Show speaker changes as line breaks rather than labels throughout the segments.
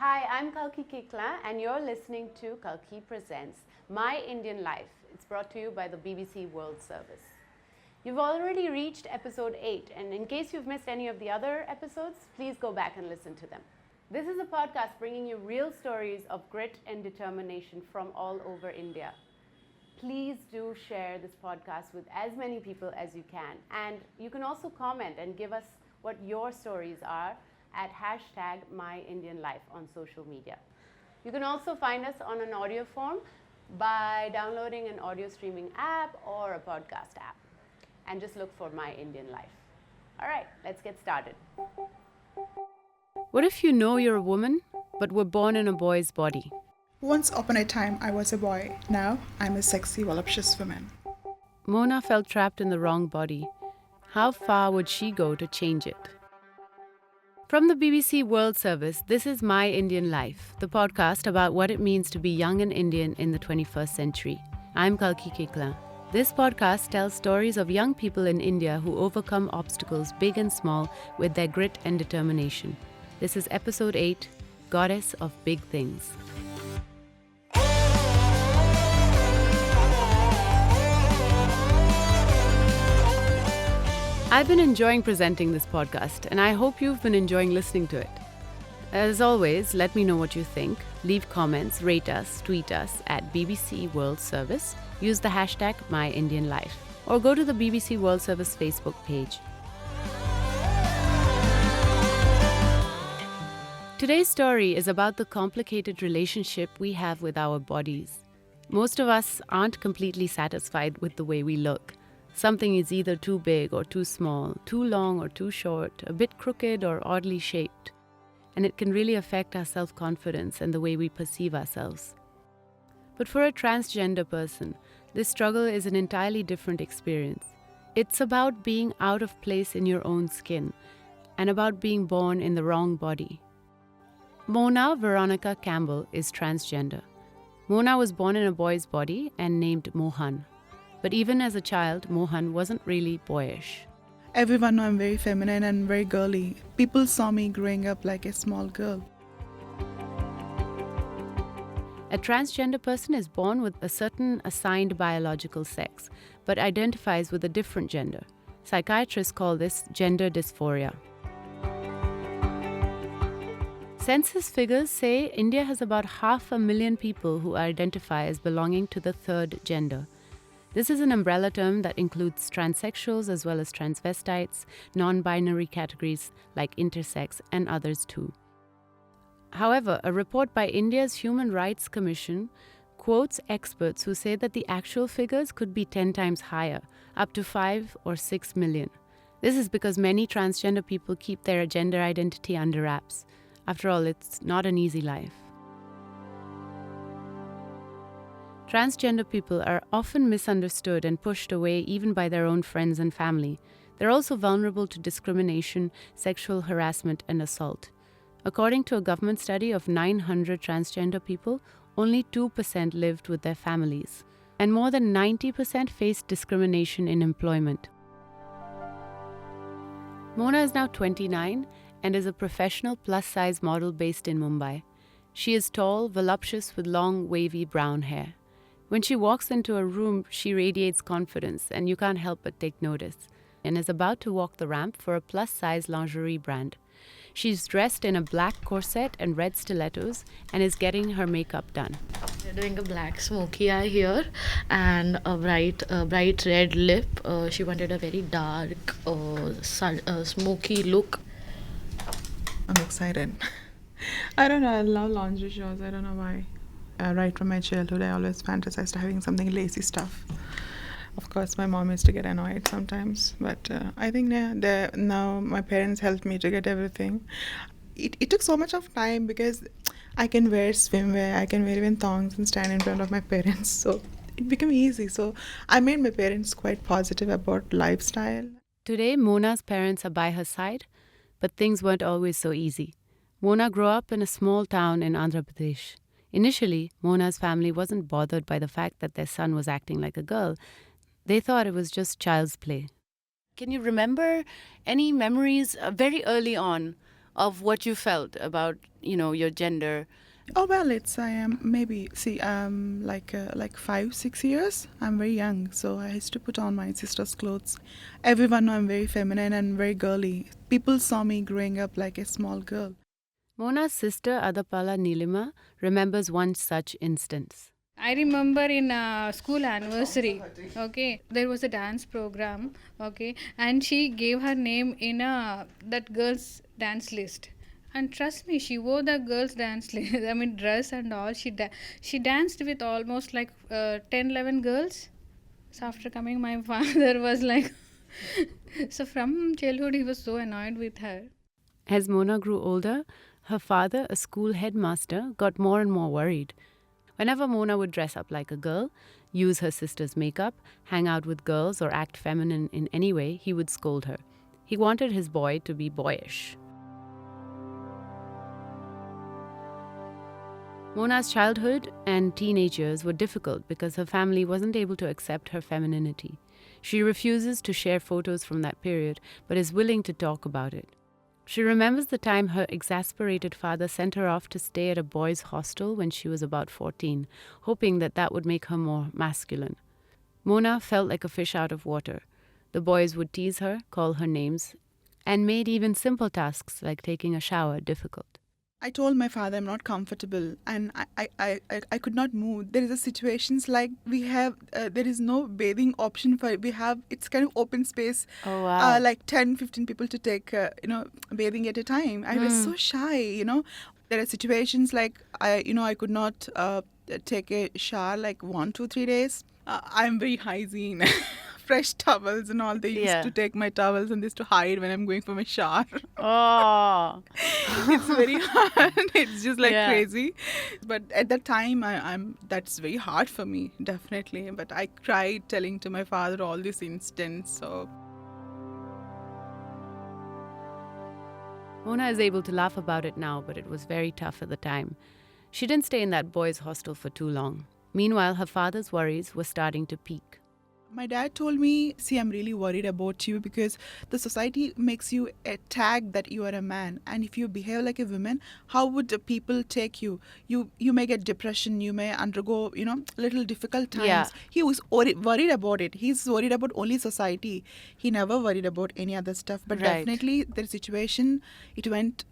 Hi, I'm Kalki and you're listening to Kalki Presents My Indian Life. It's brought to you by the BBC World Service. You've already reached episode 8, and in case you've missed any of the other episodes, please go back and listen to them. This is a podcast bringing you real stories of grit and determination from all over India. Please do share this podcast with as many people as you can. And you can also comment and give us what your stories are at #MyIndianLife on social media. You can also find us on an audio form by downloading an audio streaming app or a podcast app. And just look for My Indian Life. All right, let's get started. What if you know you're a woman, but were born in a boy's body?
Once upon a time, I was a boy. Now, I'm a sexy, voluptuous woman.
Mona felt trapped in the wrong body. How far would she go to change it? From the BBC World Service, this is My Indian Life, the podcast about what it means to be young and Indian in the 21st century. I'm Kalki. This podcast tells stories of young people in India who overcome obstacles big and small with their grit and determination. This is episode 8, Goddess of Big Things. I've been enjoying presenting this podcast, and I hope you've been enjoying listening to it. As always, let me know what you think. Leave comments, rate us, tweet us at BBC World Service. Use the hashtag #MyIndianLife, or go to the BBC World Service Facebook page. Today's story is about the complicated relationship we have with our bodies. Most of us aren't completely satisfied with the way we look. Something is either too big or too small, too long or too short, a bit crooked or oddly shaped. And it can really affect our self-confidence and the way we perceive ourselves. But for a transgender person, this struggle is an entirely different experience. It's about being out of place in your own skin and about being born in the wrong body. Mona Varonica Campbell is transgender. Mona was born in a boy's body and named Mohan. But even as a child, Mohan wasn't really boyish.
Everyone know I'm very feminine and very girly. People saw me growing up like a small girl.
A transgender person is born with a certain assigned biological sex, but identifies with a different gender. Psychiatrists call this gender dysphoria. Census figures say India has about 500,000 people who identify as belonging to the third gender. This is an umbrella term that includes transsexuals as well as transvestites, non-binary categories like intersex, and others too. However, a report by India's Human Rights Commission quotes experts who say that the actual figures could be 10 times higher, up to 5 or 6 million. This is because many transgender people keep their gender identity under wraps. After all, it's not an easy life. Transgender people are often misunderstood and pushed away even by their own friends and family. They're also vulnerable to discrimination, sexual harassment, and assault. According to a government study of 900 transgender people, only 2% lived with their families, and more than 90% faced discrimination in employment. Mona is now 29 and is a professional plus-size model based in Mumbai. She is tall, voluptuous with long, wavy brown hair. When she walks into a room, she radiates confidence, and you can't help but take notice, and is about to walk the ramp for a plus-size lingerie brand. She's dressed in a black corset and red stilettos and is getting her makeup done.
We're doing a black smoky eye here and a bright red lip. She wanted a very dark, smoky look.
I'm excited. I don't know, I love lingerie shows. I don't know why. Right from my childhood, I always fantasized having something lacy stuff. Of course, my mom used to get annoyed sometimes, but I think now my parents helped me to get everything. It took so much of time because I can wear swimwear, I can wear even thongs and stand in front of my parents, so it became easy. So I made my parents quite positive about lifestyle.
Today, Mona's parents are by her side, but things weren't always so easy. Mona grew up in a small town in Andhra Pradesh. Initially, Mona's family wasn't bothered by the fact that their son was acting like a girl. They thought it was just child's play. Can you remember any memories very early on of what you felt about, your gender?
Oh well, I am maybe like 5 6 years. I'm very young, so I used to put on my sister's clothes. Everyone know I'm very feminine and very girly. People saw me growing up like a small girl.
Mona's sister Adapala Nilima remembers one such instance.
I remember in a school anniversary, okay, there was a dance program, okay, and she gave her name in that girl's dance list. And trust me, she wore the girls' dance list, I mean dress and all. She danced with almost like 10, 11 girls. So after coming, my father was like, so from childhood he was so annoyed with her.
As Mona grew older, her father, a school headmaster, got more and more worried. Whenever Mona would dress up like a girl, use her sister's makeup, hang out with girls, or act feminine in any way, he would scold her. He wanted his boy to be boyish. Mona's childhood and teenage years were difficult because her family wasn't able to accept her femininity. She refuses to share photos from that period, but is willing to talk about it. She remembers the time her exasperated father sent her off to stay at a boys' hostel when she was about 14, hoping that would make her more masculine. Mona felt like a fish out of water. The boys would tease her, call her names, and made even simple tasks like taking a shower difficult.
I told my father I'm not comfortable and I could not move. There is a situations like we have, there is no bathing option it's kind of open space.
Oh, wow.
Like 10, 15 people to take, bathing at a time. I was so shy, There are situations like, I could not take a shower like 1, 2, 3 days. I'm very hygiene. Fresh towels and all. They used to take my towels and they used to hide when I'm going for my shower.
Oh.
It's very hard. It's just like crazy. But at that time, that's very hard for me, definitely. But I cried telling to my father all these incidents. So
Mona is able to laugh about it now, but it was very tough at the time. She didn't stay in that boys' hostel for too long. Meanwhile, her father's worries were starting to peak.
my dad told me, see, I'm really worried about you because the society makes you a tag that you are a man. And if you behave like a woman, how would the people take you? You may get depression, you may undergo, little difficult times.
Yeah.
He was worried about it. He's worried about only society. He never worried about any other stuff. But
Right.
definitely the situation, it went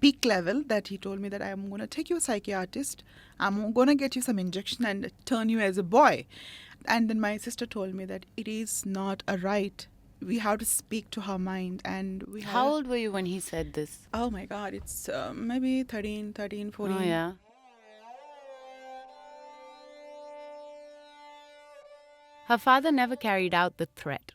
peak level that he told me that I'm going to take you a psychiatrist. I'm going to get you some injection and turn you as a boy. And then my sister told me that it is not a right. We have to speak to her mind. And we have...
How old were you when he said this?
Oh my God, it's maybe 13, 14.
Oh, yeah. Her father never carried out the threat.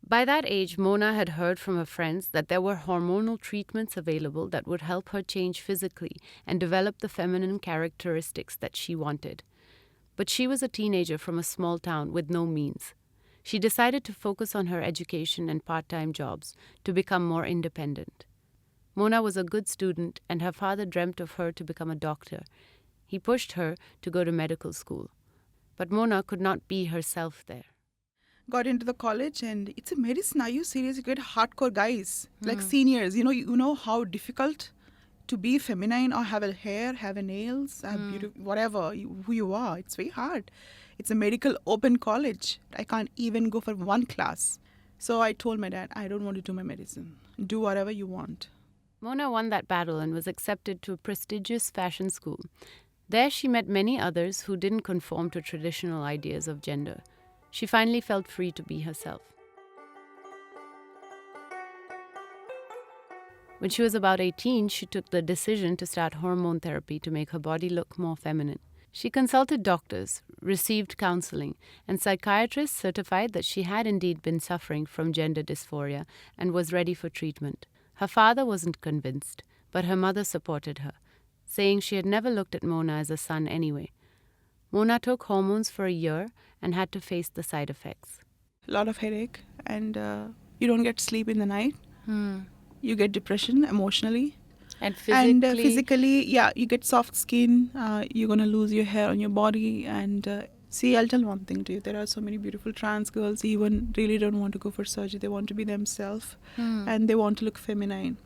By that age, Mona had heard from her friends that there were hormonal treatments available that would help her change physically and develop the feminine characteristics that she wanted. But she was a teenager from a small town with no means. She decided to focus on her education and part-time jobs to become more independent. Mona was a good student and her father dreamt of her to become a doctor. He pushed her to go to medical school. But Mona could not be herself there.
Got into the college and it's a medicine. Are you serious? You get hardcore guys, like seniors. You know how difficult to be feminine or have a hair, have a nails, have beauty, whatever, who you are. It's very hard. It's a medical open college. I can't even go for one class. So I told my dad, I don't want to do my medicine. Do whatever you want.
Mona won that battle and was accepted to a prestigious fashion school. There she met many others who didn't conform to traditional ideas of gender. She finally felt free to be herself. When she was about 18, she took the decision to start hormone therapy to make her body look more feminine. She consulted doctors, received counseling, and psychiatrists certified that she had indeed been suffering from gender dysphoria and was ready for treatment. Her father wasn't convinced, but her mother supported her, saying she had never looked at Mona as a son anyway. Mona took hormones for a year and had to face the side effects.
A lot of headache and you don't get sleep in the night. You get depression emotionally.
And physically?
And physically, you get soft skin. You're going to lose your hair on your body. And See, I'll tell one thing to you. There are so many beautiful trans girls even really don't want to go for surgery. They want to be themselves and they want to look feminine.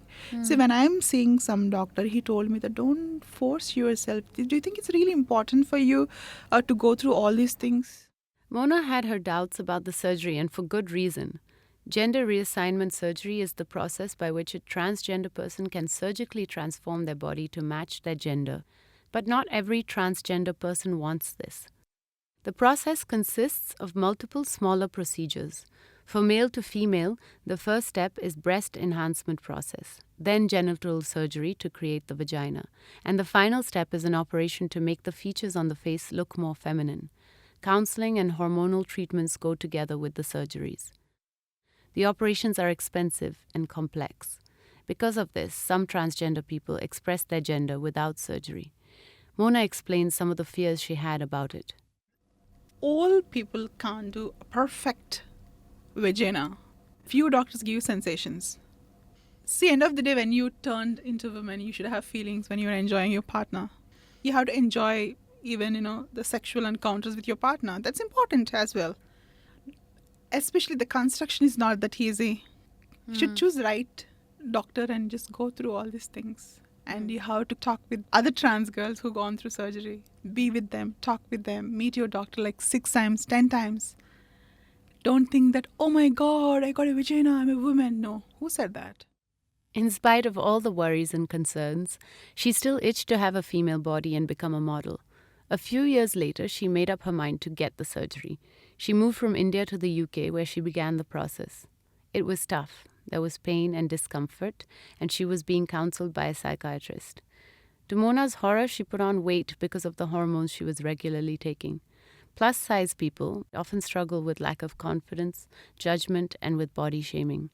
See, when I'm seeing some doctor, he told me that don't force yourself. Do you think it's really important for you to go through all these things?
Mona had her doubts about the surgery, and for good reason. Gender reassignment surgery is the process by which a transgender person can surgically transform their body to match their gender. But not every transgender person wants this. The process consists of multiple smaller procedures. For male to female, the first step is breast enhancement process, then genital surgery to create the vagina, and the final step is an operation to make the features on the face look more feminine. Counseling and hormonal treatments go together with the surgeries. The operations are expensive and complex. Because of this, some transgender people express their gender without surgery. Mona explains some of the fears she had about it.
All people can't do a perfect vagina. Few doctors give you sensations. See, end of the day, when you turned into women, you should have feelings when you're enjoying your partner. You have to enjoy even, the sexual encounters with your partner. That's important as well. Especially the construction is not that easy. You should choose the right doctor and just go through all these things. And you have to talk with other trans girls who've gone through surgery. Be with them, talk with them, meet your doctor like 6 times, 10 times. Don't think that, oh my God, I got a vagina, I'm a woman. No, who said that?
In spite of all the worries and concerns, she still itched to have a female body and become a model. A few years later, she made up her mind to get the surgery. She moved from India to the UK, where she began the process. It was tough. There was pain and discomfort, and she was being counseled by a psychiatrist. To Mona's horror, she put on weight because of the hormones she was regularly taking. Plus-size people often struggle with lack of confidence, judgment, and with body shaming.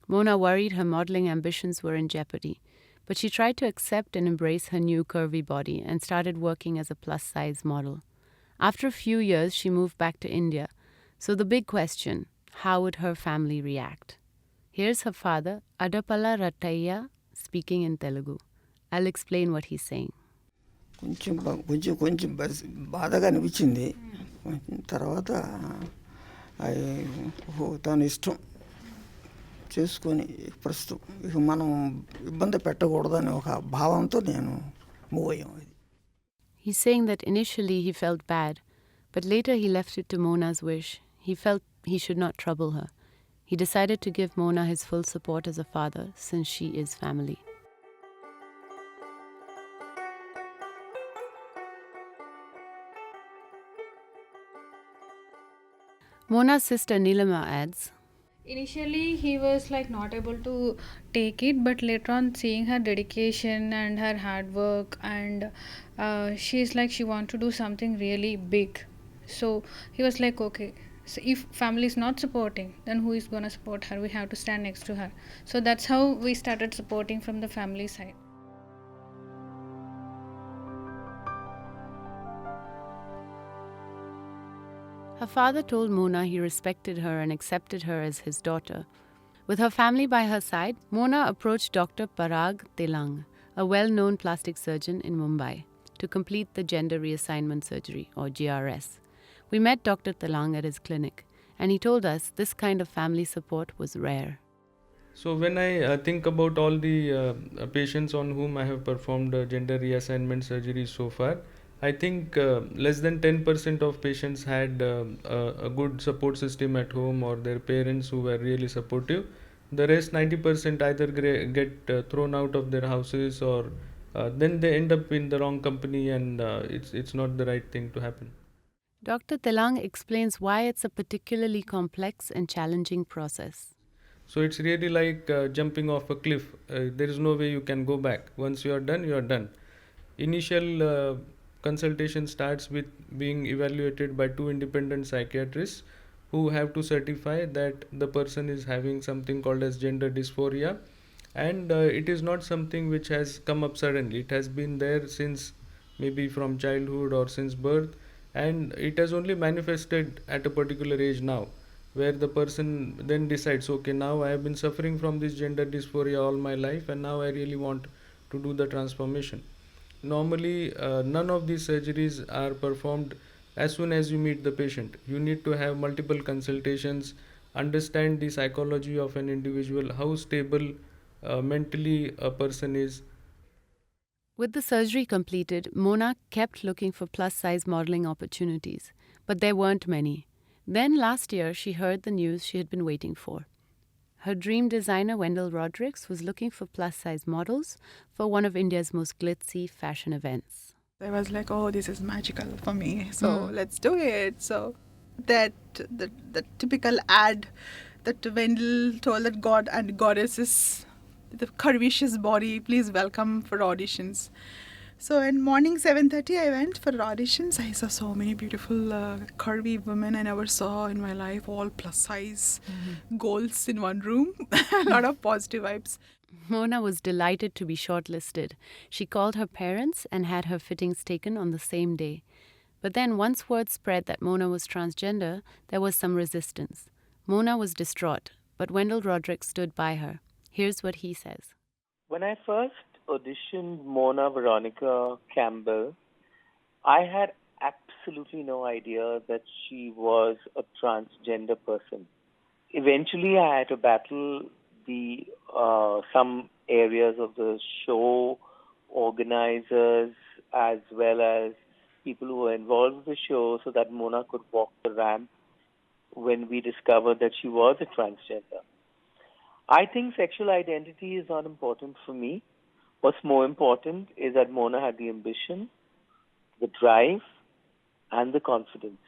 Mona worried her modeling ambitions were in jeopardy, but she tried to accept and embrace her new curvy body and started working as a plus-size model. After a few years, she moved back to India. So the big question, how would her family react? Here's her father, Adapala Rattaya, speaking in Telugu. I'll explain what he's saying.
కొంచెం బాధగా అనిపించింది. తర్వాత తన ఇష్టం చేసుకొని ప్రస్తుతం ఇక మనం ఇబ్బంది పెట్టకూడదని ఒక భావంతో నేను మూవ్ అయ్యాం.
He's saying that initially he felt bad, but later he left it to Mona's wish. He felt he should not trouble her. He decided to give Mona his full support as a father, since she is family. Mona's sister Nilima adds,
Initially, he was like not able to take it, but later on, seeing her dedication and her hard work, and she's like she want to do something really big. So he was like, okay, so if family is not supporting, then who is gonna support her? We have to stand next to her. So that's how we started supporting from the family side.
her father told Mona he respected her and accepted her as his daughter. With her family by her side, Mona approached Dr. Parag Telang, a well-known plastic surgeon in Mumbai, to complete the gender reassignment surgery, or GRS. We met Dr. Telang at his clinic, and he told us this kind of family support was rare.
So when I think about all the patients on whom I have performed gender reassignment surgery so far, I think less than 10% of patients had a good support system at home or their parents who were really supportive. The rest 90% either get thrown out of their houses or then they end up in the wrong company and it's not the right thing to happen.
Dr. Telang explains why it's a particularly complex and challenging process.
So it's really like jumping off a cliff. There is no way you can go back. Once you are done, you are done. Initial consultation starts with being evaluated by 2 independent psychiatrists who have to certify that the person is having something called as gender dysphoria, and it is not something which has come up suddenly. It has been there since maybe from childhood or since birth, and it has only manifested at a particular age now, where the person then decides, okay, now I have been suffering from this gender dysphoria all my life and now I really want to do the transformation. Normally none of these surgeries are performed as soon as you meet the patient. You need to have multiple consultations, understand the psychology of an individual, how stable mentally a person is.
With the surgery completed, Mona kept looking for plus-size modeling opportunities, but there weren't many. Then last year, she heard the news she had been waiting for. Her dream designer, Wendell Rodrigues, was looking for plus-size models for one of India's most glitzy fashion events.
I was like, oh, this is magical for me, so let's do it. So that the typical ad that Wendell told that God and goddesses, the curvaceous body, please welcome for auditions. So in morning 7:30 I went for auditions. I saw so many beautiful curvy women I never saw in my life, all plus size, goals in one room, a lot of positive vibes.
Mona was delighted to be shortlisted. She called her parents and had her fittings taken on the same day. But then once word spread that Mona was transgender, there was some resistance. Mona was distraught, but Wendell Rodrigues stood by her. Here's what he says.
When I first auditioned Mona Varonica Campbell, I had absolutely no idea that she was a transgender person. Eventually, I had to battle the some areas of the show, organizers, as well as people who were involved with the show, so that Mona could walk the ramp when we discovered that she was a transgender. I think sexual identity is not important for me. What's more important is that Mona had the ambition, the drive, and the confidence.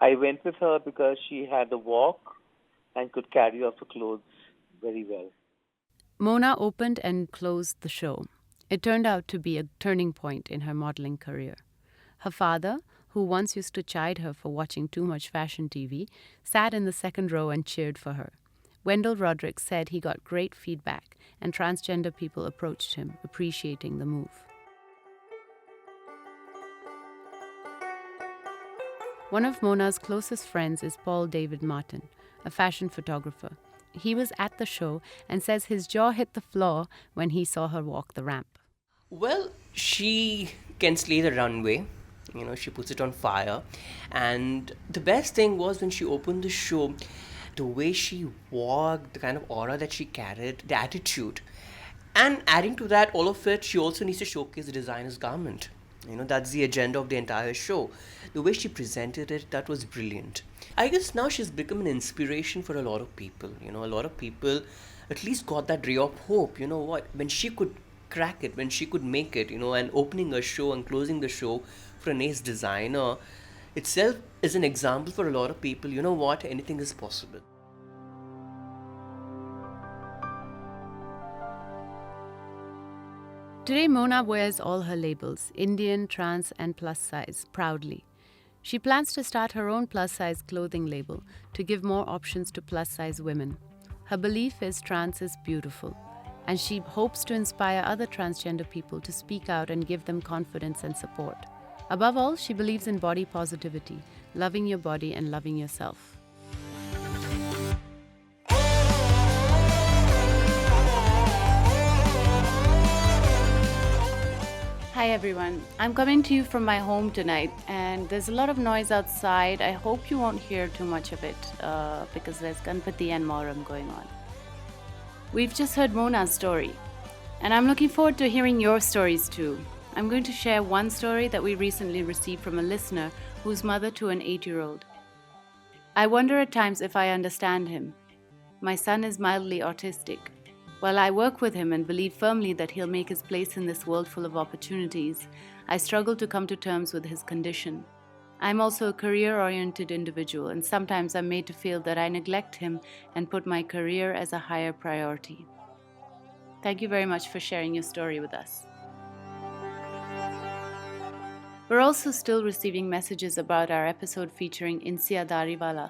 I went with her because she had the walk and could carry off her clothes very well.
Mona opened and closed the show. It turned out to be a turning point in her modeling career. Her father, who once used to chide her for watching too much fashion TV, sat in the second row and cheered for her. Wendell Rodrigues said he got great feedback, and transgender people approached him, appreciating the move. One of Mona's closest friends is Paul David Martin, a fashion photographer. He was at the show and says his jaw hit the floor when he saw her walk the ramp.
Well, she can slay the runway. You know, she puts it on fire. And the best thing was when she opened the show, the way she walked, the kind of aura that she carried, the attitude. And adding to that, all of it, she also needs to showcase the designer's garment. You know, that's the agenda of the entire show. The way she presented it, that was brilliant. I guess now she's become an inspiration for a lot of people. You know, a lot of people at least got that ray of hope. You know what? When she could crack it, when she could make it, you know, and opening a show and closing the show for an ace designer itself is an example for a lot of people. You know what? Anything is possible.
Today, Mona wears all her labels, Indian, trans, and plus size, proudly. She plans to start her own plus-size clothing label to give more options to plus-size women. Her belief is trans is beautiful, and she hopes to inspire other transgender people to speak out and give them confidence and support. Above all, she believes in body positivity, loving your body and loving yourself. Hi everyone, I'm coming to you from my home tonight, and there's a lot of noise outside. I hope you won't hear too much of it because there's Ganpati and Moram going on. We've just heard Mona's story, and I'm looking forward to hearing your stories too. I'm going to share one story that we recently received from a listener who's mother to an 8-year-old. I wonder at times if I understand him. My son is mildly autistic. While I work with him and believe firmly that he'll make his place in this world full of opportunities, I struggle to come to terms with his condition. I'm also a career-oriented individual, and sometimes I'm made to feel that I neglect him and put my career as a higher priority. Thank you very much for sharing your story with us. We're also still receiving messages about our episode featuring Insia Dariwala,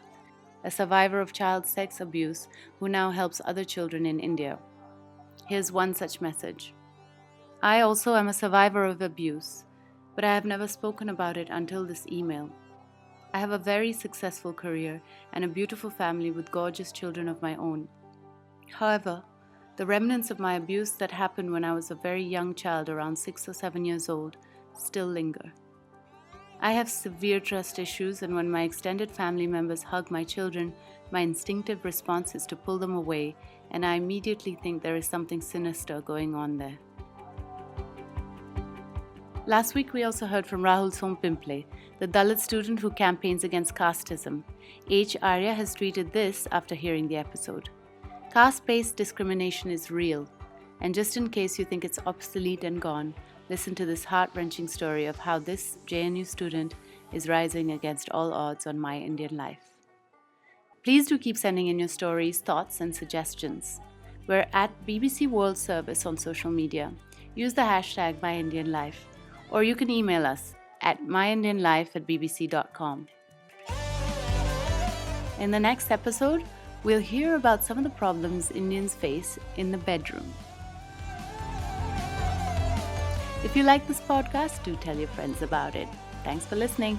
a survivor of child sex abuse who now helps other children in India. Here's one such message. I also am a survivor of abuse, but I have never spoken about it until this email. I have a very successful career and a beautiful family with gorgeous children of my own. However, the remnants of my abuse that happened when I was a very young child, around 6 or 7 years old, still linger. I have severe trust issues, and when my extended family members hug my children, my instinctive response is to pull them away, and I immediately think there is something sinister going on there. Last week, we also heard from Rahul Sompimple, the Dalit student who campaigns against casteism. H. Arya has tweeted this after hearing the episode. Caste-based discrimination is real, and just in case you think it's obsolete and gone, listen to this heart-wrenching story of how this JNU student is rising against all odds on My Indian Life. Please do keep sending in your stories, thoughts, and suggestions. We're at BBC World Service on social media. Use the hashtag MyIndianLife, or you can email us at myindianlife@bbc.com. In the next episode, we'll hear about some of the problems Indians face in the bedroom. If you like this podcast, do tell your friends about it. Thanks for listening.